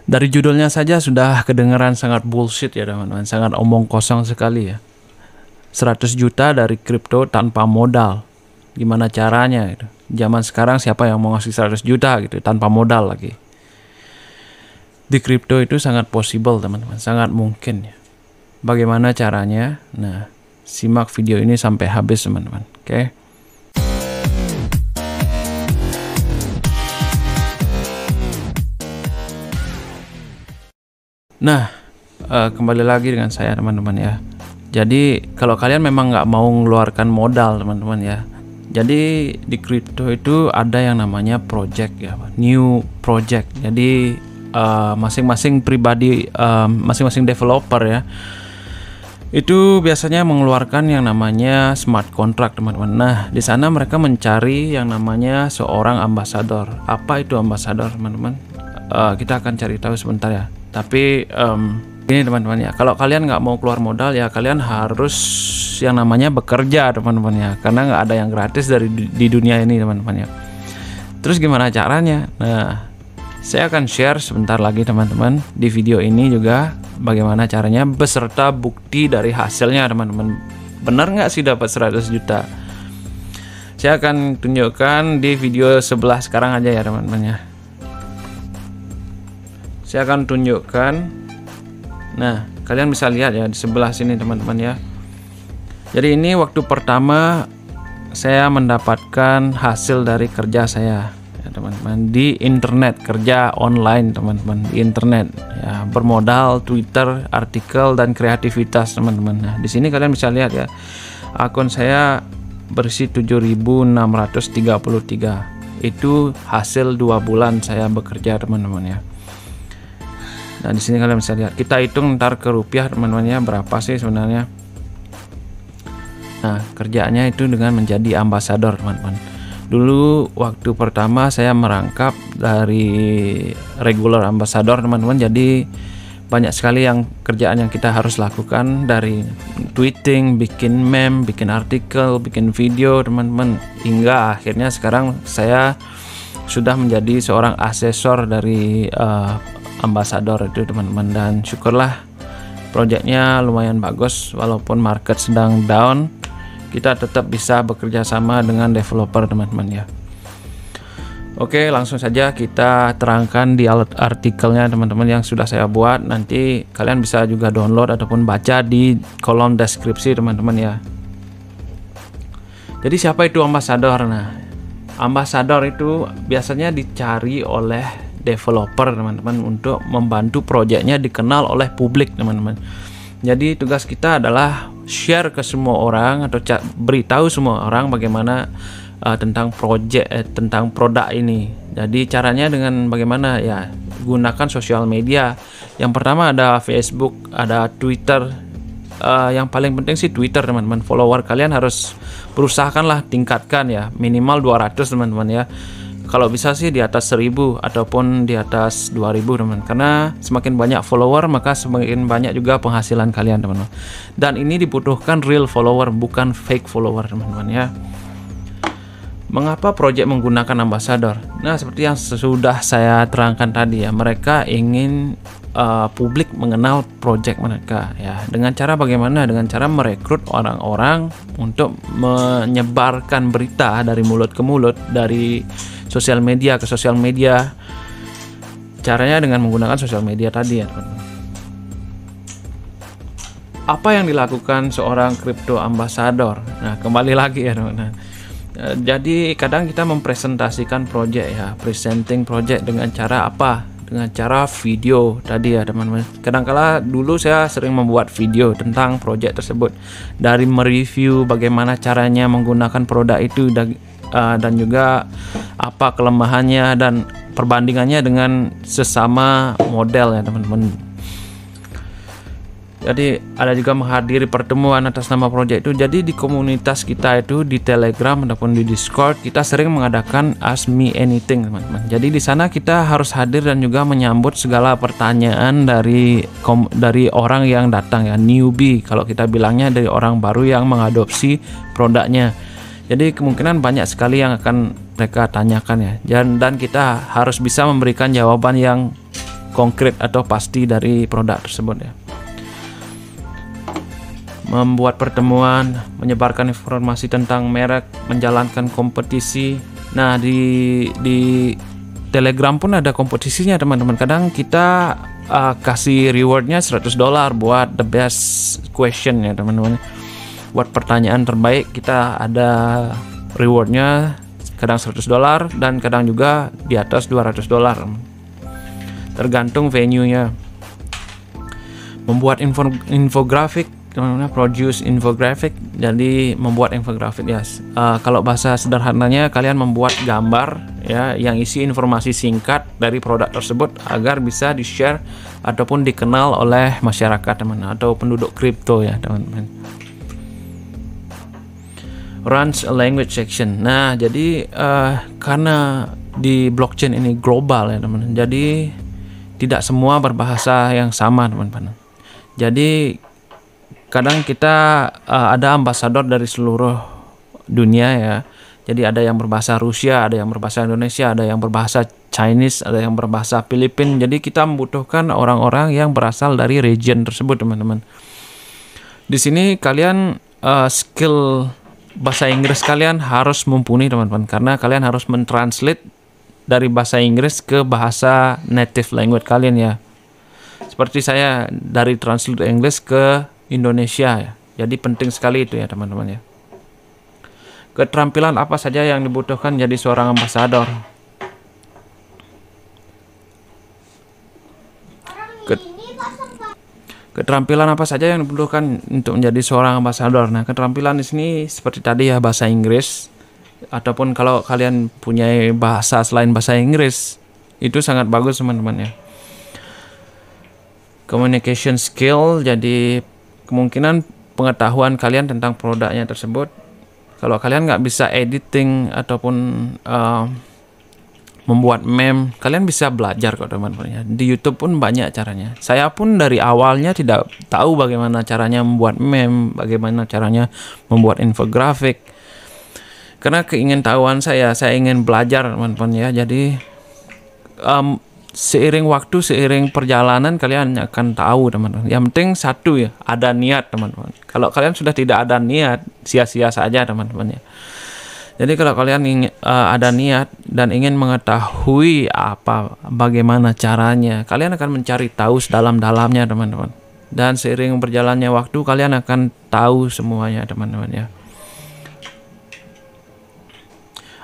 Dari judulnya saja sudah kedengaran sangat bullshit ya teman-teman, sangat omong kosong sekali ya. 100 juta dari kripto tanpa modal. Gimana caranya itu? Zaman sekarang siapa yang mau ngasih 100 juta gitu tanpa modal lagi? Di kripto itu sangat possible teman-teman, sangat mungkin ya. Bagaimana caranya? Nah, simak video ini sampai habis teman-teman. Oke. Nah, kembali lagi dengan saya teman-teman ya. Jadi kalau kalian memang nggak mau mengeluarkan modal teman-teman ya. Jadi di kripto itu ada yang namanya project ya, new project. Jadi masing-masing pribadi, masing-masing developer ya, itu biasanya mengeluarkan yang namanya smart contract teman-teman. Nah di sana mereka mencari yang namanya seorang ambasador. Apa itu ambasador teman-teman? Kita akan cari tahu sebentar ya. Tapi ini teman-teman ya, kalau kalian nggak mau keluar modal ya kalian harus yang namanya bekerja teman-teman ya, karena nggak ada yang gratis di dunia ini teman-teman ya. Terus gimana caranya? Nah saya akan share sebentar lagi teman-teman di video ini juga bagaimana caranya beserta bukti dari hasilnya teman-teman. Benar nggak sih dapat 100 juta? Saya akan tunjukkan di video sebelah sekarang aja ya teman-teman ya. Saya akan tunjukkan. Nah, kalian bisa lihat ya di sebelah sini teman-teman ya. Jadi ini waktu pertama saya mendapatkan hasil dari kerja saya ya teman-teman, di internet, kerja online teman-teman, di internet ya, bermodal Twitter, artikel dan kreativitas teman-teman. Nah, di sini kalian bisa lihat ya. Akun saya berisi 7.633. Itu hasil 2 bulan saya bekerja teman-teman ya. Nah di sini kalian bisa lihat, kita hitung ntar ke rupiah teman-teman ya, berapa sih sebenarnya. Nah kerjaannya itu dengan menjadi ambasador teman-teman. Dulu waktu pertama saya merangkap dari regular ambasador teman-teman, jadi banyak sekali yang kerjaan yang kita harus lakukan, dari tweeting, bikin meme, bikin artikel, bikin video teman-teman, hingga akhirnya sekarang saya sudah menjadi seorang asesor dari ambasador itu teman-teman. Dan syukurlah proyeknya lumayan bagus, walaupun market sedang down kita tetap bisa bekerja sama dengan developer teman-teman ya. Oke, langsung saja kita terangkan di artikelnya teman-teman yang sudah saya buat. Nanti kalian bisa juga download ataupun baca di kolom deskripsi teman-teman ya. Jadi siapa itu ambasador? Nah, ambasador itu biasanya dicari oleh developer teman-teman untuk membantu proyeknya dikenal oleh publik teman-teman. Jadi tugas kita adalah share ke semua orang atau beritahu semua orang bagaimana tentang tentang produk ini. Jadi caranya dengan bagaimana ya, gunakan sosial media. Yang pertama ada Facebook, ada Twitter. Yang paling penting sih Twitter teman-teman. Follower kalian harus berusahakanlah tingkatkan ya, minimal 200 teman-teman ya. Kalau bisa sih di atas 1000 ataupun di atas 2000 teman, karena semakin banyak follower maka semakin banyak juga penghasilan kalian teman-teman. Dan ini dibutuhkan real follower, bukan fake follower teman-teman ya. Mengapa project menggunakan ambasador? Nah seperti yang sudah saya terangkan tadi ya, mereka ingin publik mengenal project mereka ya. Dengan cara bagaimana? Dengan cara merekrut orang-orang untuk menyebarkan berita dari mulut ke mulut, dari sosial media ke sosial media. Caranya dengan menggunakan sosial media tadi ya teman-teman. Apa yang dilakukan seorang crypto ambassador? Nah kembali lagi ya teman-teman. Jadi kadang kita mempresentasikan project ya, presenting project dengan cara apa? Dengan cara video tadi ya teman-teman. Kadangkala dulu saya sering membuat video tentang project tersebut, dari mereview bagaimana caranya menggunakan produk itu dan juga apa kelemahannya dan perbandingannya dengan sesama model ya teman-teman. Jadi ada juga menghadiri pertemuan atas nama proyek itu. Jadi di komunitas kita itu di Telegram ataupun di Discord kita sering mengadakan Ask Me Anything teman-teman. Jadi di sana kita harus hadir dan juga menyambut segala pertanyaan dari orang yang datang ya, newbie kalau kita bilangnya, dari orang baru yang mengadopsi produknya. Jadi kemungkinan banyak sekali yang akan mereka tanyakan ya. Dan kita harus bisa memberikan jawaban yang konkret atau pasti dari produk tersebut ya. Membuat pertemuan, menyebarkan informasi tentang merek, menjalankan kompetisi. Nah, di Telegram pun ada kompetisinya teman-teman. Kadang kita kasih rewardnya $100 buat the best question ya teman-teman. Buat pertanyaan terbaik kita ada rewardnya, kadang $100 dan kadang juga di atas $200, tergantung venue-nya. Membuat infografik teman-teman, produce infographic, jadi membuat infografik ya. Kalau bahasa sederhananya kalian membuat gambar ya yang isi informasi singkat dari produk tersebut agar bisa di-share ataupun dikenal oleh masyarakat teman-teman atau penduduk kripto ya teman-teman. Runs a language section. Nah, jadi karena di blockchain ini global ya teman-teman. Jadi tidak semua berbahasa yang sama teman-teman. Jadi kadang kita ada ambasador dari seluruh dunia ya. Jadi ada yang berbahasa Rusia, ada yang berbahasa Indonesia, ada yang berbahasa Chinese, ada yang berbahasa Filipina. Jadi kita membutuhkan orang-orang yang berasal dari region tersebut teman-teman. Di sini kalian skill bahasa Inggris kalian harus mumpuni teman-teman, karena kalian harus mentranslate dari bahasa Inggris ke bahasa native language kalian ya. Seperti saya dari translate Inggris ke Indonesia ya. Jadi penting sekali itu ya teman-teman ya. Keterampilan apa saja yang dibutuhkan jadi seorang ambasador? Keterampilan apa saja yang dibutuhkan untuk menjadi seorang ambasador? Nah, keterampilan di sini seperti tadi ya, bahasa Inggris, ataupun kalau kalian punya bahasa selain bahasa Inggris, itu sangat bagus teman-teman ya. Communication skill, jadi kemungkinan pengetahuan kalian tentang produknya tersebut. Kalau kalian nggak bisa editing ataupun membuat meme, kalian bisa belajar kok teman-teman ya. Di YouTube pun banyak caranya. Saya pun dari awalnya tidak tahu bagaimana caranya membuat meme, bagaimana caranya membuat infografik. Karena keingintahuan saya ingin belajar teman-teman ya. Jadi seiring waktu, seiring perjalanan kalian akan tahu teman-teman. Yang penting satu ya, ada niat teman-teman. Kalau kalian sudah tidak ada niat, sia-sia saja teman-teman ya. Jadi kalau kalian ingin, ada niat dan ingin mengetahui bagaimana caranya, kalian akan mencari tahu sedalam-dalamnya teman-teman. Dan seiring berjalannya waktu kalian akan tahu semuanya teman-teman ya.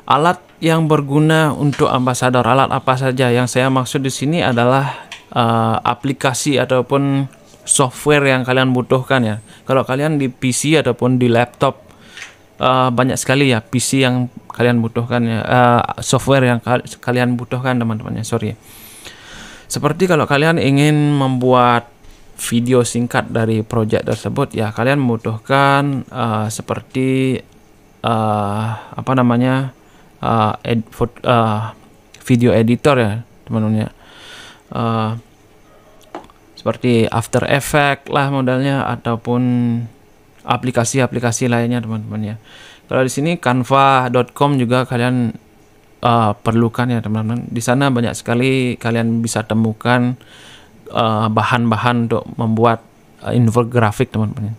Alat yang berguna untuk ambasador, alat apa saja? Yang saya maksud di sini adalah aplikasi ataupun software yang kalian butuhkan ya. Kalau kalian di PC ataupun di laptop, banyak sekali ya PC yang kalian butuhkan ya, software yang kalian butuhkan teman-teman ya. Seperti kalau kalian ingin membuat video singkat dari project tersebut ya, kalian membutuhkan seperti video editor ya teman-teman ya, seperti After Effects lah modalnya, ataupun aplikasi-aplikasi lainnya teman-teman ya. Kalau di sini canva.com juga kalian perlukan ya teman-teman. Di sana banyak sekali kalian bisa temukan bahan-bahan untuk membuat infografik teman-teman.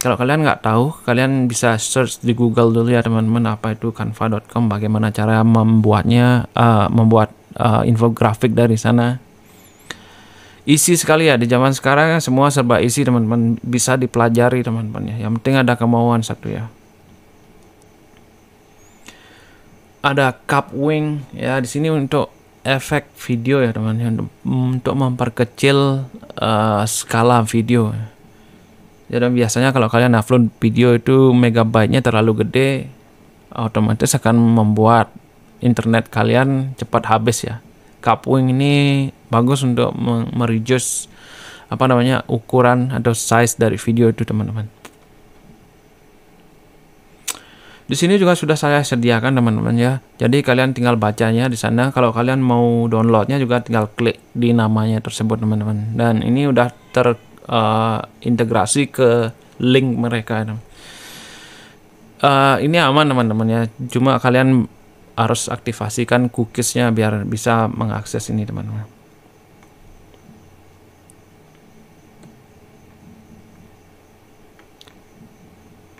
Kalau kalian nggak tahu, kalian bisa search di Google dulu ya teman-teman, apa itu canva.com, bagaimana cara membuatnya, membuat infografik dari sana. Isi sekali ya, di zaman sekarang semua serba isi teman-teman, bisa dipelajari teman-teman ya. Yang penting ada kemauan satu ya. Ada Kapwing ya di sini untuk efek video ya teman-teman, untuk memperkecil skala video. Jadi biasanya kalau kalian upload video itu megabyte-nya terlalu gede, otomatis akan membuat internet kalian cepat habis ya. Kapwing ini bagus untuk mereduce ukuran atau size dari video itu teman-teman. Di sini juga sudah saya sediakan teman-teman ya. Jadi kalian tinggal bacanya di sana. Kalau kalian mau downloadnya juga tinggal klik di namanya tersebut teman-teman. Dan ini udah terintegrasi ke link mereka. Ini aman teman-teman ya. Cuma kalian harus aktifasikan cookiesnya biar bisa mengakses ini teman-teman.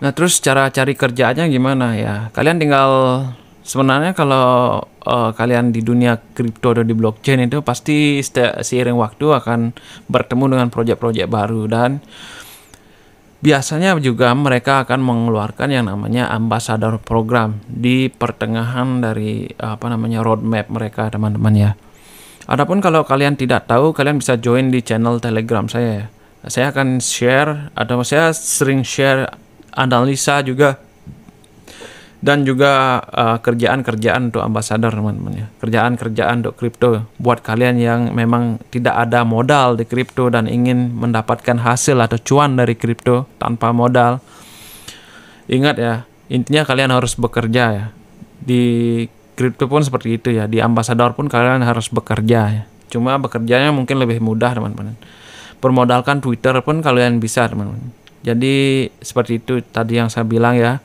Nah, terus cara cari kerjaannya gimana ya? Kalian tinggal sebenarnya kalau kalian di dunia kripto atau di blockchain itu pasti seiring waktu akan bertemu dengan proyek-proyek baru, dan biasanya juga mereka akan mengeluarkan yang namanya ambassador program di pertengahan dari roadmap mereka, teman-teman ya. Adapun kalau kalian tidak tahu, kalian bisa join di channel Telegram saya ya. Saya akan share, atau saya sering share analisa juga, dan juga kerjaan-kerjaan untuk ambassador, teman-teman ya. Kerjaan-kerjaan untuk kripto buat kalian yang memang tidak ada modal di kripto dan ingin mendapatkan hasil atau cuan dari kripto tanpa modal. Ingat ya, intinya kalian harus bekerja ya. Di kripto pun seperti itu ya. Di ambassador pun kalian harus bekerja ya. Cuma bekerjanya mungkin lebih mudah, teman-teman. Bermodalkan Twitter pun kalian bisa, teman-teman. Jadi seperti itu tadi yang saya bilang ya.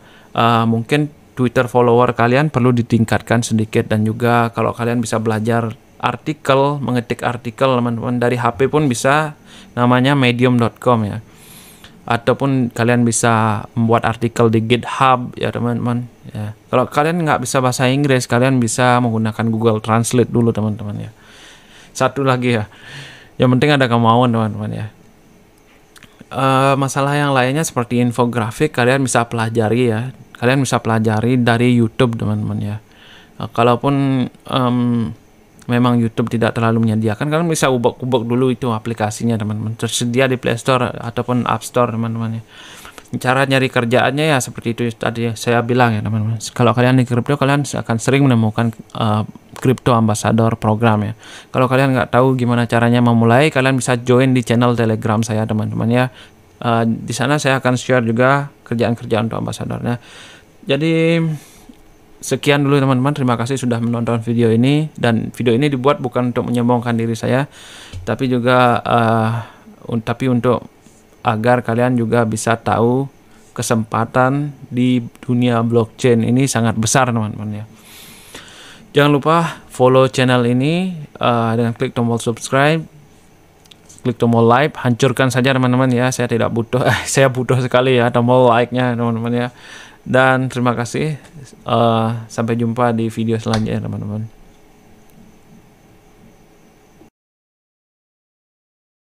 Mungkin Twitter follower kalian perlu ditingkatkan sedikit, dan juga kalau kalian bisa belajar artikel, mengetik artikel, teman-teman, dari HP pun bisa, namanya medium.com ya. Ataupun kalian bisa membuat artikel di GitHub ya, teman-teman ya. Kalau kalian nggak bisa bahasa Inggris, kalian bisa menggunakan Google Translate dulu, teman-teman ya. Satu lagi ya, yang penting ada kemauan, teman-teman ya. Masalah yang lainnya seperti infografik, kalian bisa pelajari ya. Kalian bisa pelajari dari YouTube, teman-teman ya. Kalaupun memang YouTube tidak terlalu menyediakan, kalian bisa ubek-ubek dulu itu aplikasinya, teman-teman. Tersedia di Play Store ataupun App Store, teman-teman ya. Cara nyari kerjaannya ya seperti itu tadi saya bilang ya, teman-teman. Kalau kalian di kripto, kalian akan sering menemukan Crypto Ambassador program ya. Kalau kalian nggak tahu gimana caranya memulai, kalian bisa join di channel Telegram saya, teman-teman ya. Di sana saya akan share juga kerjaan-kerjaan untuk ambasadornya. Jadi sekian dulu, teman-teman. Terima kasih sudah menonton video ini, dan video ini dibuat bukan untuk menyombongkan diri saya, tapi juga untuk agar kalian juga bisa tahu kesempatan di dunia blockchain ini sangat besar, teman-teman ya. Jangan lupa follow channel ini dengan klik tombol subscribe, klik tombol like, hancurkan saja, teman-teman ya. Saya tidak butuh, saya butuh sekali ya tombol like-nya, teman-teman ya. Dan terima kasih. Sampai jumpa di video selanjutnya, teman-teman.